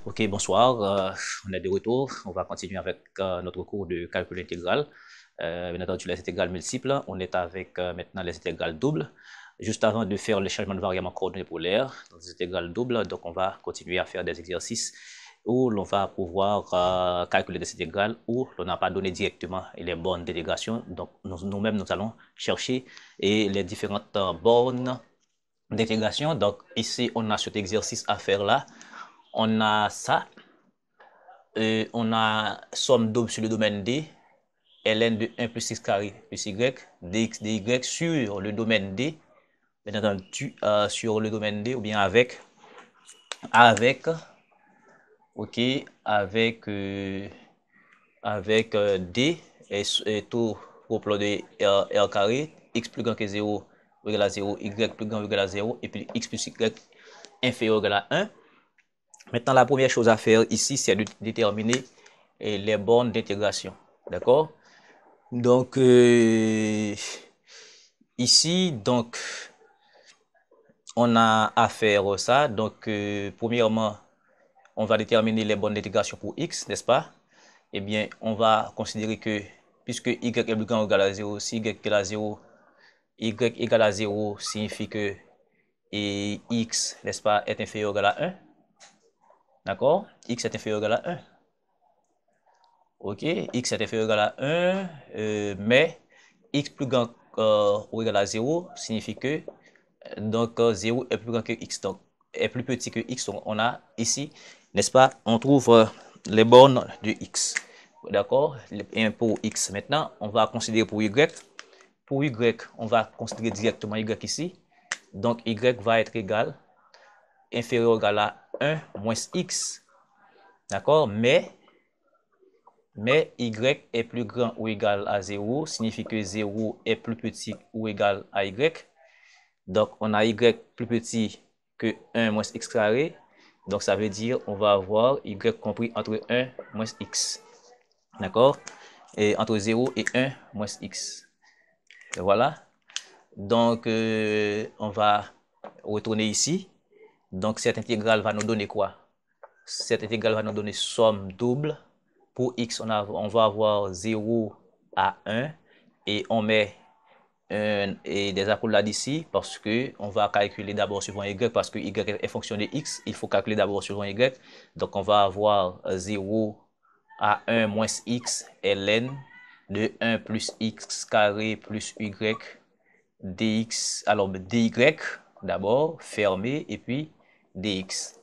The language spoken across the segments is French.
Ok, bonsoir. On est de retour. On va continuer avec notre cours de calcul intégral. Bien entendu, les intégrales multiples. On est avec maintenant les intégrales doubles. Juste avant de faire le changement de variable en coordonnées polaires, dans les intégrales doubles, donc on va continuer à faire des exercices où l'on va pouvoir calculer des intégrales où l'on n'a pas donné directement les bornes d'intégration. Donc nous-mêmes, nous allons chercher les différentes bornes d'intégration. Donc ici, on a cet exercice à faire là. On a ça. On a somme double sur le domaine D, ln de 1 plus x carré plus y, dx dy sur le domaine D, bien entendu, sur le domaine D, ou bien avec, ok, avec D et tout propre de R carré, x plus grand que 0 égale à 0, y plus grand égale à 0, et puis x plus y inférieur égale à 1. Maintenant, la première chose à faire ici, c'est de déterminer les bornes d'intégration. D'accord? Donc, ici, donc, on a à faire ça. Donc, premièrement, on va déterminer les bornes d'intégration pour x, n'est-ce pas? Eh bien, on va considérer que, puisque y est plus grand ou égal à 0, si y égale à 0, y égale à 0 signifie que x, n'est-ce pas, est inférieur ou égal à 1. D'accord? X est inférieur ou égal à 1. Ok, x est inférieur ou égal à 1, mais x plus grand ou égal à 0 signifie que donc 0 est plus grand que x, donc est plus petit que x. Donc on a ici, n'est-ce pas, on trouve les bornes de x. D'accord? Et pour x. Maintenant, on va considérer pour y. Pour y, on va considérer directement y ici. Donc y va être égal, inférieur ou égal à 1 moins x. D'accord? Mais y est plus grand ou égal à 0, signifie que 0 est plus petit ou égal à y. Donc, on a y plus petit que 1 moins x carré. Donc, ça veut dire on va avoir y compris entre 1 moins x. D'accord? Et entre 0 et 1 moins x. Et voilà. Donc, on va retourner ici. Donc, cette intégrale va nous donner quoi? Cette intégrale va nous donner somme double. Pour x, on va avoir 0 à 1 et on met des accolades ici parce que on va calculer d'abord suivant y parce que y est fonction de x, il faut calculer d'abord suivant y. Donc on va avoir 0 à 1 moins x ln de 1 plus x carré plus y dx, alors dy d'abord fermé et puis dx.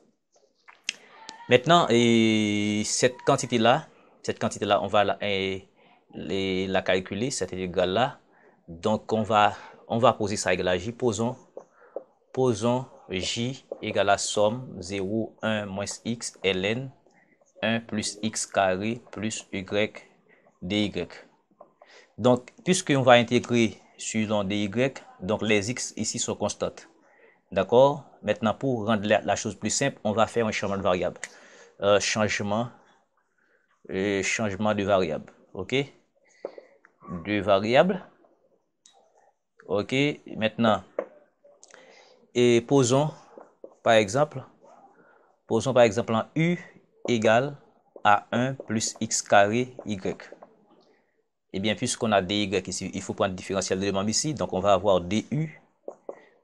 Maintenant, cette quantité-là, on va la calculer, cette intégrale-là. Donc, on va poser ça égal à j. Posons j égale à somme 0, 1 moins x ln 1 plus x carré plus y dy. Donc, puisqu'on va intégrer sur dy, donc les x ici sont constantes. D'accord? Maintenant, pour rendre la chose plus simple, on va faire un changement de variable. Changement de variable. Ok? De variable. Ok? Maintenant, et posons par exemple en u égale à 1 plus x carré y. Et bien, puisqu'on a dy ici, il faut prendre le différentiel de l'élément ici. Donc, on va avoir du.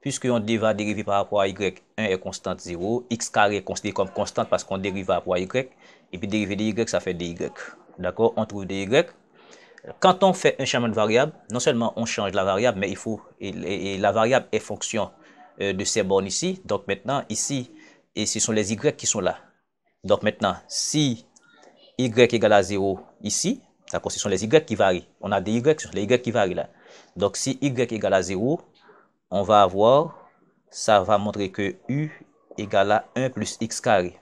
Puisqu'on va dériver par rapport à y, 1 est constante 0, x carré est considéré comme constante parce qu'on dérive par rapport à y, et puis dériver de y, ça fait dy. D'accord? On trouve dy. Quand on fait un changement de variable, non seulement on change la variable, mais il faut, et la variable est fonction de ces bornes ici. Donc maintenant, ici, et ce sont les y qui sont là. Donc maintenant, si y égale à 0 ici, d'accord, ce sont les y qui varient. On a des y, ce sont les y qui varient là. Donc si y égale à 0, on va avoir, ça va montrer que u égale à 1 plus x carré.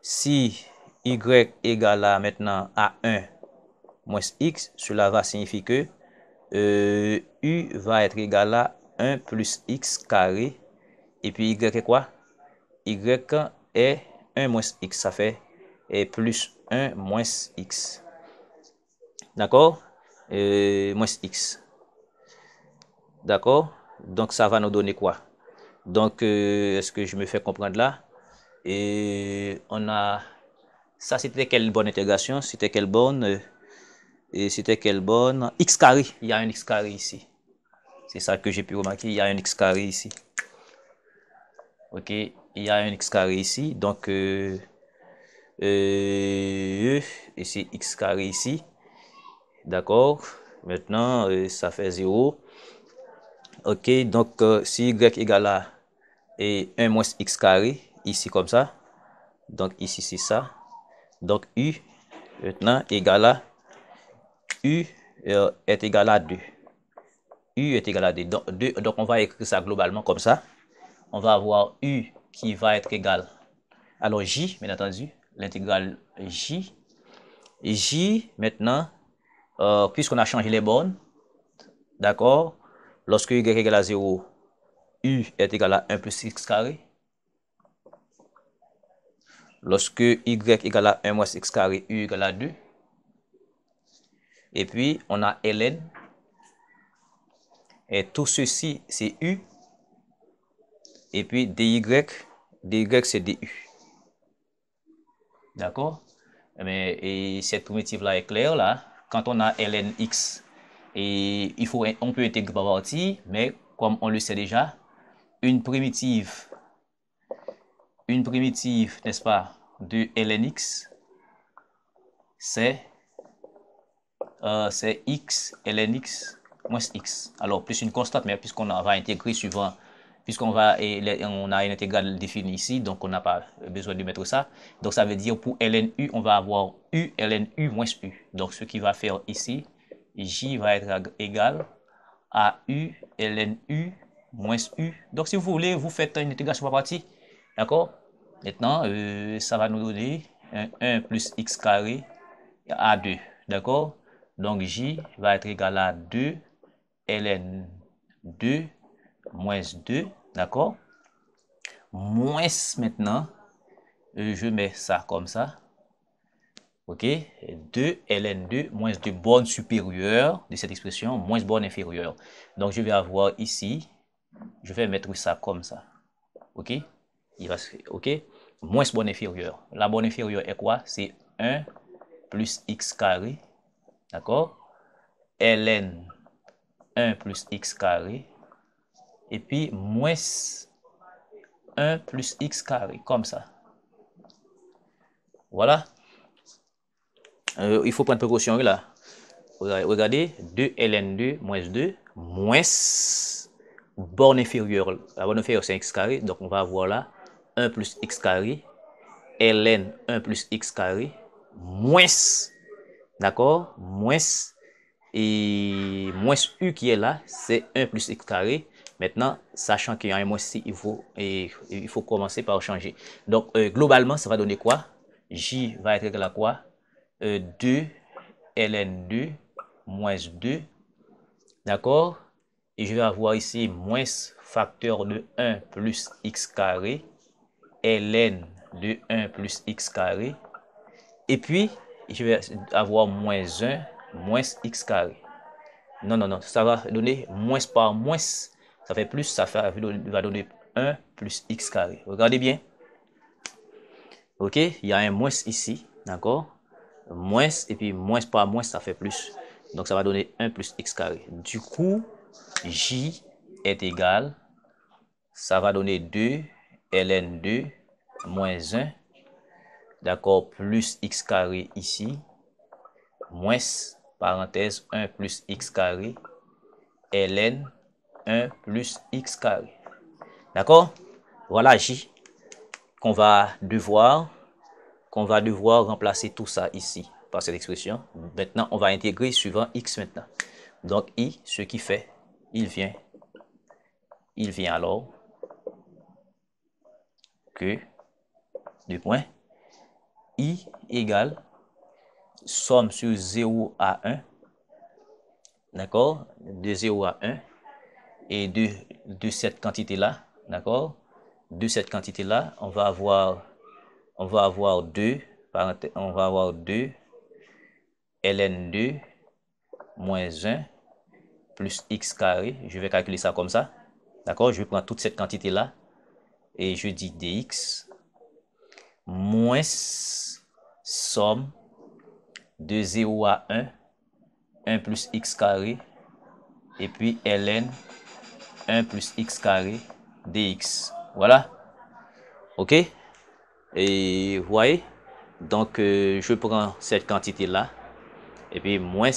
Si y égale à maintenant à 1 moins x, cela va signifier que u va être égal à 1 plus x carré. Et puis y est quoi? Y est 1 moins x, ça fait plus 1 moins x. D'accord? Moins x. D'accord? Donc ça va nous donner quoi? Donc, est-ce que je me fais comprendre là? Et on a... Ça, c'était quelle bonne intégration? C'était quelle bonne? Et c'était quelle bonne? X carré. Il y a un X carré ici. C'est ça que j'ai pu remarquer. Il y a un X carré ici. Ok. Il y a un X carré ici. Donc, et c'est X carré ici. D'accord. Maintenant, ça fait 0. Ok. Donc, si Y égale à et 1 moins X carré. Ici, comme ça. Donc, ici, c'est ça. Donc, U, maintenant, égale à U est égal à 2. U est égal à 2. Donc, on va écrire ça globalement comme ça. On va avoir U qui va être égal. Alors, J, bien entendu, l'intégrale J. J, maintenant, puisqu'on a changé les bornes, d'accord, lorsque Y est égal à 0, U est égal à 1 plus X carré. Lorsque Y est égal à 1 moins X carré, U égale à 2. Et puis, on a ln. Et tout ceci, c'est U. Et puis, dy c'est du. D'accord? Et cette primitive-là est claire, là. Quand on a ln x, et on peut intégrer par partie, mais comme on le sait déjà, une primitive, n'est-ce pas, de ln x, c'est x, ln x, moins x. Alors, plus une constante, mais puisqu'on va intégrer suivant, puisqu'on on a une intégrale définie ici, donc on n'a pas besoin de mettre ça. Donc, ça veut dire pour ln u, on va avoir u, ln u moins u. Donc, ce qui va faire ici, j va être égal à u, ln u moins u. Donc, si vous voulez, vous faites une intégration par partie. D'accord? Maintenant, ça va nous donner 1 plus x carré à 2. D'accord? Donc, j va être égal à 2 ln 2 moins 2. D'accord? Moins maintenant, je mets ça comme ça. Ok? 2 ln 2 moins 2 bornes supérieures de cette expression, moins bornes inférieures. Donc, je vais avoir ici, je vais mettre ça comme ça. Ok? Ok? Moins borne inférieure. La borne inférieure est quoi? C'est 1 plus x carré. D'accord? ln 1 plus x carré. Et puis, moins 1 plus x carré, comme ça. Voilà. Il faut prendre précaution là. Regardez, 2 ln 2 moins 2, moins borne inférieure. La borne inférieure, c'est x carré. Donc, on va avoir là 1 plus x carré, ln 1 plus x carré, moins, d'accord, moins, et moins u qui est là, c'est 1 plus x carré. Maintenant, sachant qu'il y a un moins ici, il faut commencer par changer. Donc, globalement, ça va donner quoi? J va être égal à quoi? 2 ln 2 moins 2. D'accord? Et je vais avoir ici moins facteur de 1 plus x carré. Ln de 1 plus x carré. Et puis, je vais avoir moins 1 moins x carré. Non, non, non. Ça va donner moins par moins. Ça fait plus. Ça va donner 1 plus x carré. Regardez bien. Ok? Il y a un moins ici. D'accord? Moins. Et puis, moins par moins, ça fait plus. Donc, ça va donner 1 plus x carré. Du coup, j est égal. Ça va donner 2 ln 2 moins 1. D'accord? Plus x carré ici. Moins, parenthèse, 1 plus x carré. ln 1 plus x carré. D'accord? Voilà j qu'on va devoir remplacer tout ça ici par cette expression. Maintenant, on va intégrer suivant x maintenant. Donc, i, ce qui fait, il vient alors que, deux points, i égale somme sur 0 à 1, d'accord, de 0 à 1, et de cette quantité-là, d'accord, de cette quantité-là, on va avoir 2, on va avoir 2 ln 2 moins 1 plus x carré. Je vais calculer ça comme ça. D'accord? Je vais prendre toute cette quantité-là et je dis dx moins somme de 0 à 1 plus x carré, et puis ln 1 plus x carré dx. Voilà. OK? Et vous voyez? Donc, je prends cette quantité-là, et puis moins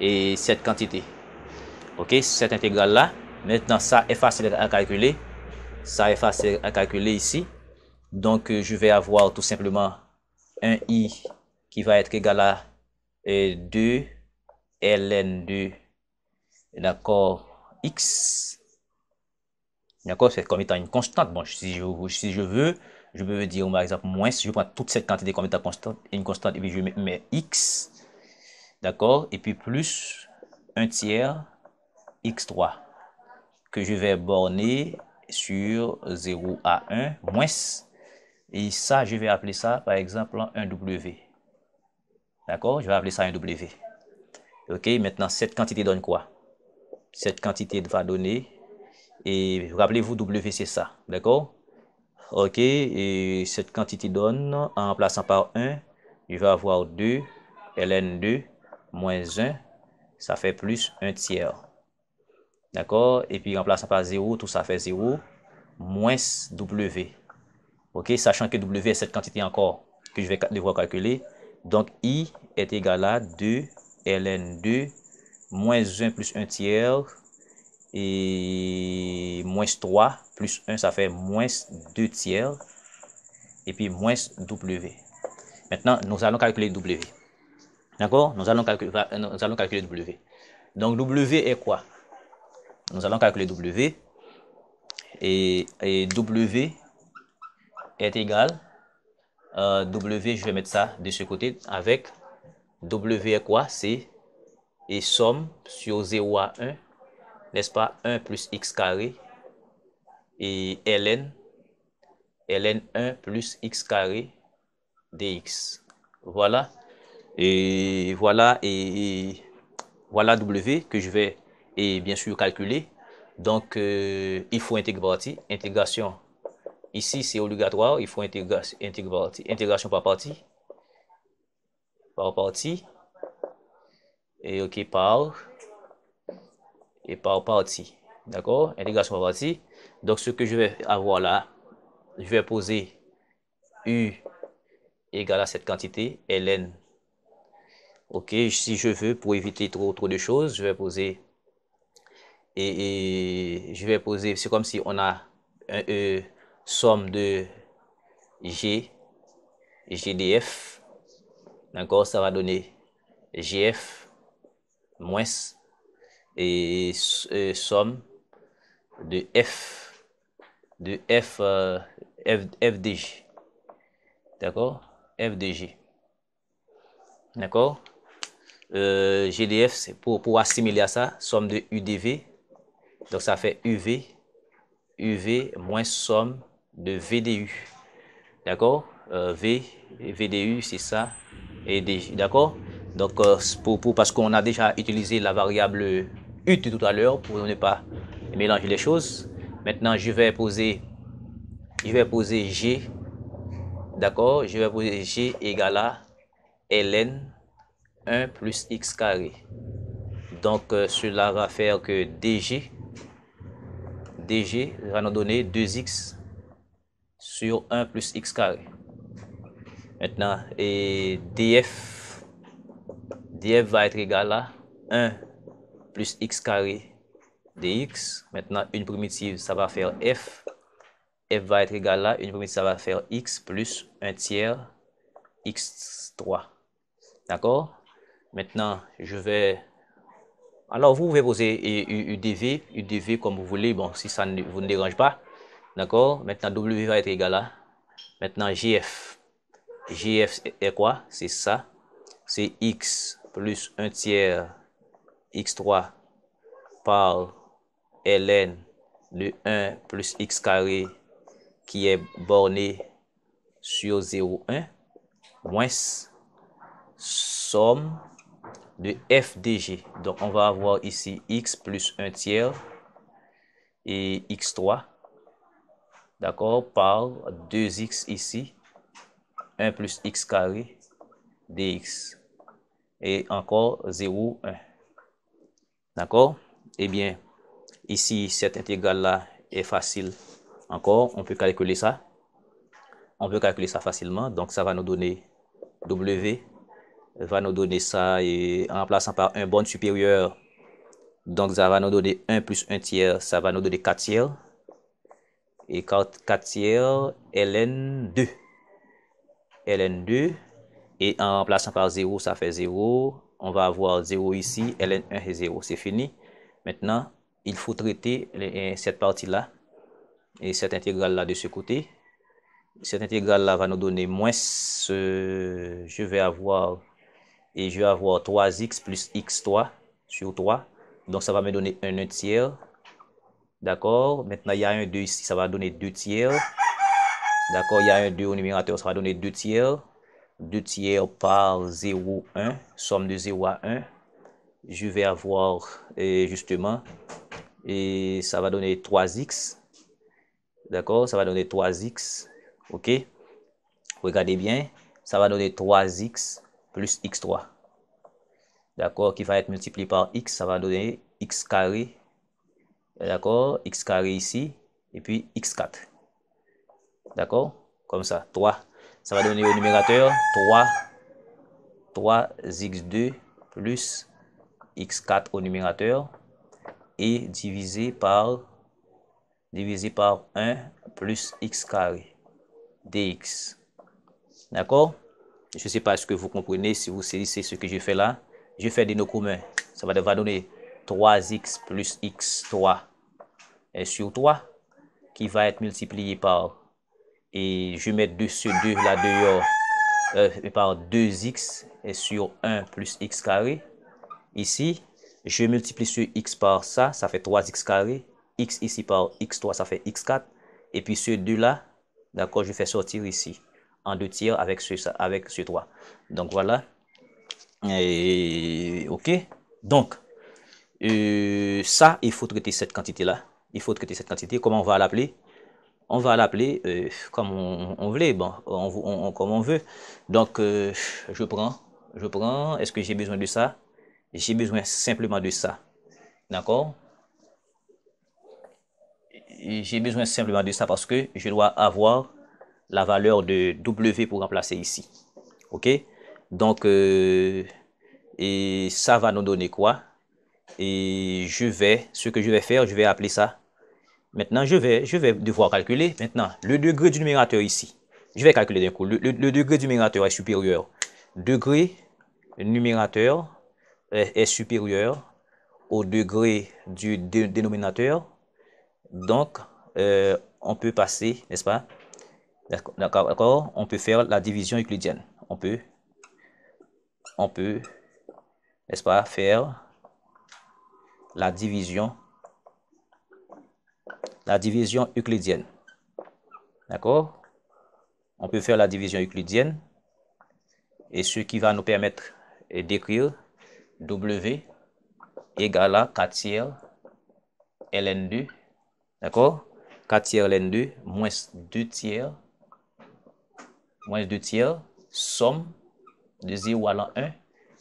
et cette quantité. OK? Cette intégrale-là. Maintenant, ça est facile à calculer. Ça est facile à calculer ici. Donc, je vais avoir tout simplement un i qui va être égal à 2 ln 2, d'accord, x. D'accord? C'est comme étant une constante. Bon, si je veux, je peux dire, par exemple, moins, je prends toute cette quantité comme étant une constante, et puis je mets x, d'accord? Et puis plus 1 tiers x3, que je vais borner sur 0 à 1, moins, et ça, je vais appeler ça, par exemple, un w. D'accord? Je vais appeler ça un w. OK? Maintenant, cette quantité donne quoi? Cette quantité va donner, et rappelez-vous, w, c'est ça. D'accord? OK, et cette quantité donne, en remplaçant par 1, je vais avoir 2, ln 2, moins 1, ça fait plus 1 tiers. D'accord, et puis remplaçant par 0, tout ça fait 0, moins w. OK, sachant que w est cette quantité encore que je vais devoir calculer. Donc, i est égal à 2, ln 2, moins 1 plus 1 tiers, et moins 3 plus 1, ça fait moins 2 tiers, et puis moins W. Maintenant, nous allons calculer W. D'accord? Nous allons calculer W. Donc, W est quoi? Nous allons calculer W. Et W est égal, W, je vais mettre ça de ce côté, avec W est quoi? C'est et somme sur 0 à 1, n'est-ce pas? 1 plus x carré, et ln 1 plus x carré dx. Voilà. Et voilà, voilà W que je vais bien sûr calculer. Donc, il faut intégrer partie. Intégration, ici c'est obligatoire, il faut intégration par partie. Par partie. Et OK, par partie. D'accord? Intégration par partie. Donc, ce que je vais avoir là, je vais poser U égale à cette quantité, ln. OK, si je veux, pour éviter trop de choses, je vais poser et je vais poser, c'est comme si on a une somme de G, GDF, d'accord, ça va donner GF moins et somme de F, FDG, d'accord, FDG, d'accord, GDF, c'est pour assimiler à ça, somme de UDV, donc ça fait UV moins somme de VDU. D'accord? VDU, c'est ça. Et DJ. D'accord? Donc, parce qu'on a déjà utilisé la variable U tout à l'heure pour ne pas mélanger les choses. Maintenant, je vais poser G. D'accord? Je vais poser G égale à ln 1 plus x carré. Donc, cela va faire que DG va nous donner 2x sur 1 plus x carré. Maintenant, et df va être égal à 1 plus x carré dx. Maintenant, une primitive, ça va faire f. F va être égal à, une primitive, ça va faire x plus 1 tiers x3. D'accord? Maintenant, je vais... Alors, vous pouvez poser UDV comme vous voulez, bon, si ça ne vous ne dérange pas. D'accord? Maintenant, W va être égal à... Maintenant, GF. GF est quoi? C'est ça. C'est x plus 1 tiers x3 par ln de 1 plus x carré qui est borné sur 0,1 moins somme de FDG. Donc, on va avoir ici x plus 1 tiers et x3, d'accord, par 2x ici, 1 plus x carré dx. Et encore 0, 1. D'accord? Eh bien, ici, cette intégrale-là est facile. Encore, on peut calculer ça. On peut calculer ça facilement. Donc, ça va nous donner W. Va nous donner ça et en remplaçant par un borne supérieur. Donc, ça va nous donner 1 plus 1 tiers. Ça va nous donner 4 tiers. Et 4 tiers, ln2. ln2. Et en remplaçant par 0, ça fait 0. On va avoir 0 ici. ln1 est 0. C'est fini. Maintenant, il faut traiter cette partie-là et cette intégrale-là de ce côté. Cette intégrale-là va nous donner moins, je vais avoir 3x plus x3 sur 3. Donc, ça va me donner 1 tiers. D'accord? Maintenant, il y a un 2 ici, ça va donner 2 tiers. D'accord? Il y a un 2 au numérateur, ça va donner 2 tiers. 2 tiers par 0, 1. Somme de 0 à 1. Je vais avoir justement, et ça va donner 3x. D'accord? Ça va donner 3x. OK? Regardez bien. Ça va donner 3x plus x3. D'accord? Qui va être multiplié par x. Ça va donner x carré. D'accord? X carré ici. Et puis x4. D'accord? Comme ça. 3. Ça va donner au numérateur 3x2 plus x4 au numérateur. Et divisé par 1 plus x carré dx. D'accord? Je ne sais pas ce que vous comprenez, si vous saisissez ce que je fais là. Je fais des noms communs. Ça va donner 3x plus x3 sur 3 qui va être multiplié par, et je mets ce 2 là dehors, par 2x sur 1 plus x carré. Ici, je multiplie ce x par ça, ça fait 3x carré. X ici par x3, ça fait x4. Et puis ce 2 là, d'accord, je fais sortir ici en 2 tiers avec ce 3. Donc voilà. Et, ok. Donc, ça, il faut traiter cette quantité-là. Il faut traiter cette quantité. Comment on va l'appeler? On va l'appeler comme on veut. Bon, comme on veut. Donc, je prends. Est-ce que j'ai besoin de ça? J'ai besoin simplement de ça. D'accord? J'ai besoin simplement de ça parce que je dois avoir la valeur de W pour remplacer ici. OK? Donc, et ça va nous donner quoi? Et ce que je vais faire, je vais appeler ça. Maintenant, je vais devoir calculer. Maintenant, le degré du numérateur ici. Je vais calculer d'un coup. Le degré du numérateur est supérieur. Degré numérateur est supérieur au degré du dénominateur. Donc, on peut passer, n'est-ce pas? D'accord? On peut faire la division euclidienne. On peut, n'est-ce pas, faire la division euclidienne. D'accord? On peut faire la division euclidienne. Et ce qui va nous permettre d'écrire W égale à 4 tiers ln2. D'accord? 4 tiers ln2 moins 2 tiers. Moins 2 tiers. Somme de 0 à l'an 1.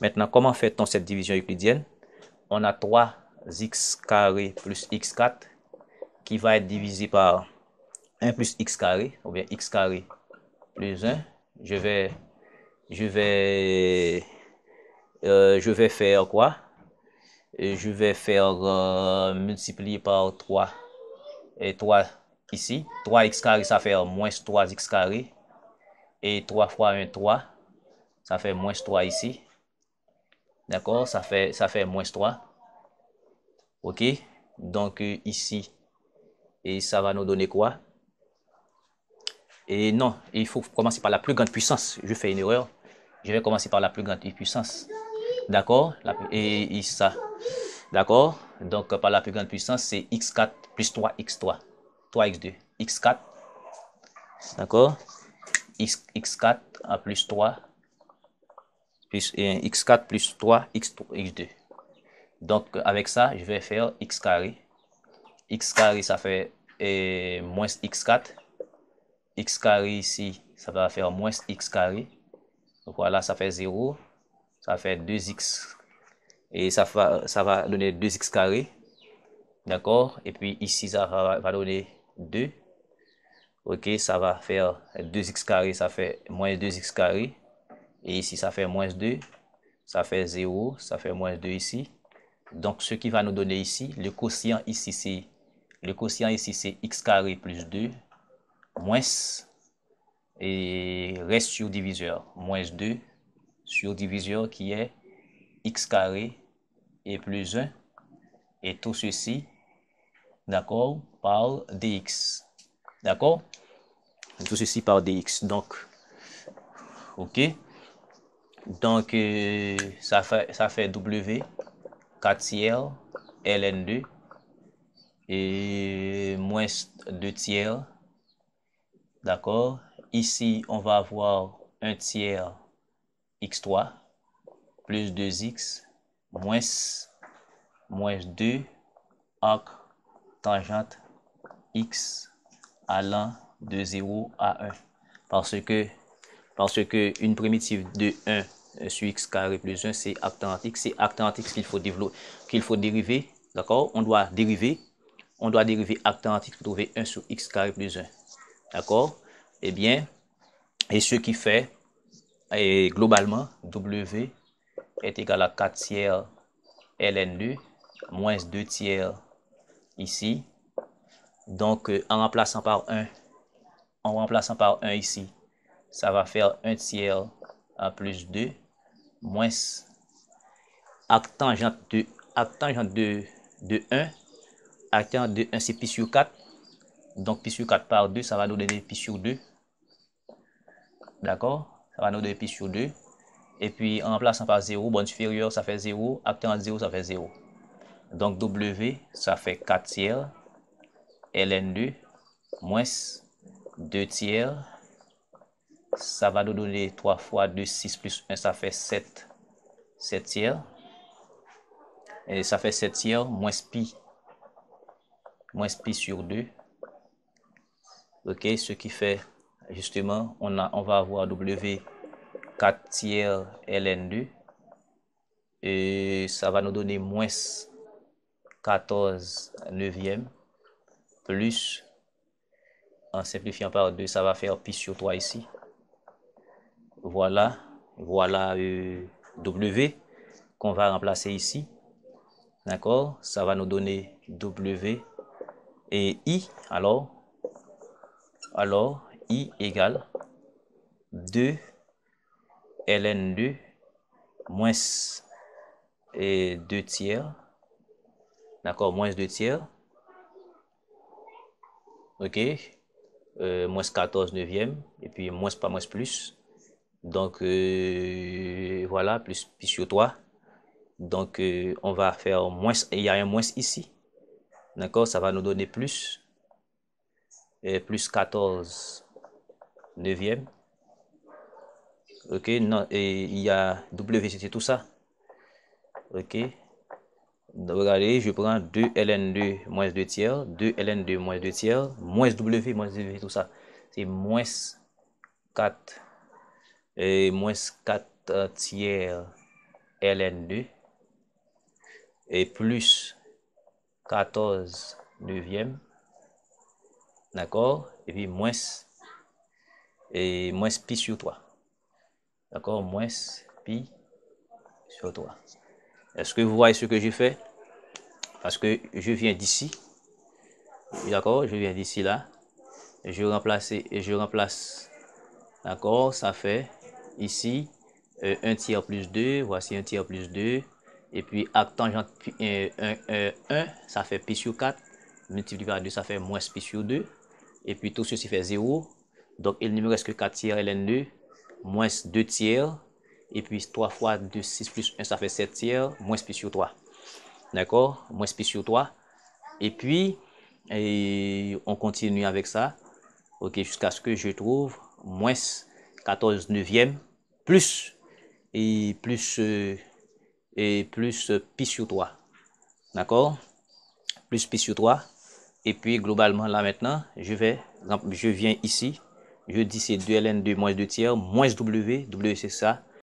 Maintenant, comment fait-on cette division euclidienne? On a 3x carré plus x4 qui va être divisé par 1 plus x carré, ou bien x carré plus 1. Je vais faire quoi? Je vais faire multiplier par 3 et 3 ici. 3x carré, ça fait moins 3x carré. Et 3 fois 1, 3. Ça fait moins 3 ici. D'accord? Ça fait moins 3. OK? Donc ici, et ça va nous donner quoi? Et non, il faut commencer par la plus grande puissance. Je fais une erreur. Je vais commencer par la plus grande puissance. D'accord? Et ça. D'accord? Donc par la plus grande puissance, c'est x4 plus 3x3. 3x2. x4. D'accord? x4 à plus 3. Plus x4 plus 3, x2. Donc avec ça, je vais faire x carré. X carré, ça fait moins x4. X carré ici, ça va faire moins x carré. Voilà, ça fait 0. Ça fait 2x. Et ça va donner 2x carré. D'accord? Et puis ici, ça va donner 2. Ok, ça va faire 2x carré, ça fait moins 2x carré. Et ici, ça fait moins 2. Ça fait 0. Ça fait moins 2 ici. Donc, ce qui va nous donner ici, le quotient ici, c'est x carré plus 2 moins, et reste sur diviseur, moins 2 sur diviseur qui est x carré et plus 1. Et tout ceci, d'accord, par dx. D'accord? Tout ceci par dx. Donc, ok. Donc, ça fait W 4 tiers ln2 et moins 2 tiers. D'accord? Ici, on va avoir 1 tiers x3 plus 2x moins 2 arc tangente x allant de 0 à 1. Parce que une primitive de 1 sur x carré plus 1, c'est arc tangente x. C'est arc tangente x qu'il faut dériver. D'accord? On doit dériver arc tangente x pour trouver 1 sur x carré plus 1. D'accord? Eh bien, et ce qui fait, et globalement, W est égal à 4 tiers ln2 moins 2 tiers ici. Donc, en remplaçant par 1 ici, ça va faire 1 tiers à plus 2 moins arc tangente de 1. Arc tangente de 1, c'est pi sur 4. Donc, pi sur 4 par 2, ça va nous donner pi sur 2. D'accord? Ça va nous donner pi sur 2. Et puis, en remplaçant par 0, borne supérieure, ça fait 0. Arc tangente 0, ça fait 0. Donc, W, ça fait 4 tiers ln2 moins 2 tiers. Ça va nous donner 3 fois 2, 6 plus 1, ça fait 7 tiers. Et ça fait 7 tiers moins pi sur 2. Ok, ce qui fait, justement, on va avoir W 4 tiers ln2. Et ça va nous donner moins 14 neuvième plus, en simplifiant par 2, ça va faire pi sur 3 ici. Voilà W qu'on va remplacer ici. D'accord? Ça va nous donner W et I. Alors I égale 2 ln2 moins 2 tiers. D'accord? Moins 2 tiers. Ok? Moins 14 neuvième. Et puis moins pas moins plus. Donc, voilà, plus pi sur 3. Donc, on va faire moins, il y a un moins ici. D'accord? Ça va nous donner plus. Plus 14 neuvième. Ok? Non, et il y a W, c'était tout ça. Ok? Donc, regardez, je prends 2 ln2 moins 2 tiers. 2 ln2 moins 2 tiers. Moins W, tout ça. C'est moins 4. Et moins 4 tiers ln2 et plus 14 neuvième, d'accord, et puis moins pi sur 3, d'accord, moins pi sur 3. Est-ce que vous voyez ce que j'ai fait? Parce que je viens d'ici, d'accord, je viens d'ici là, je remplace, d'accord, ça fait ici 1 tiers plus 2, voici 1 tiers plus 2, et puis arc tangente 1, ça fait pi sur 4, multiplié par 2, ça fait moins pi sur 2, et puis tout ceci fait 0, donc il ne me reste que 4 tiers ln2, moins 2 tiers, et puis 3 fois 2, 6 plus 1, ça fait 7 tiers, moins pi sur 3, d'accord, moins pi sur 3, et puis on continue avec ça, ok, jusqu'à ce que je trouve moins 14 neuvième, plus pi sur 3. D'accord? Plus pi sur 3. Et puis, globalement, là maintenant, je viens ici. Je dis c'est 2 ln 2 moins 2 tiers, moins W. W c'est ça.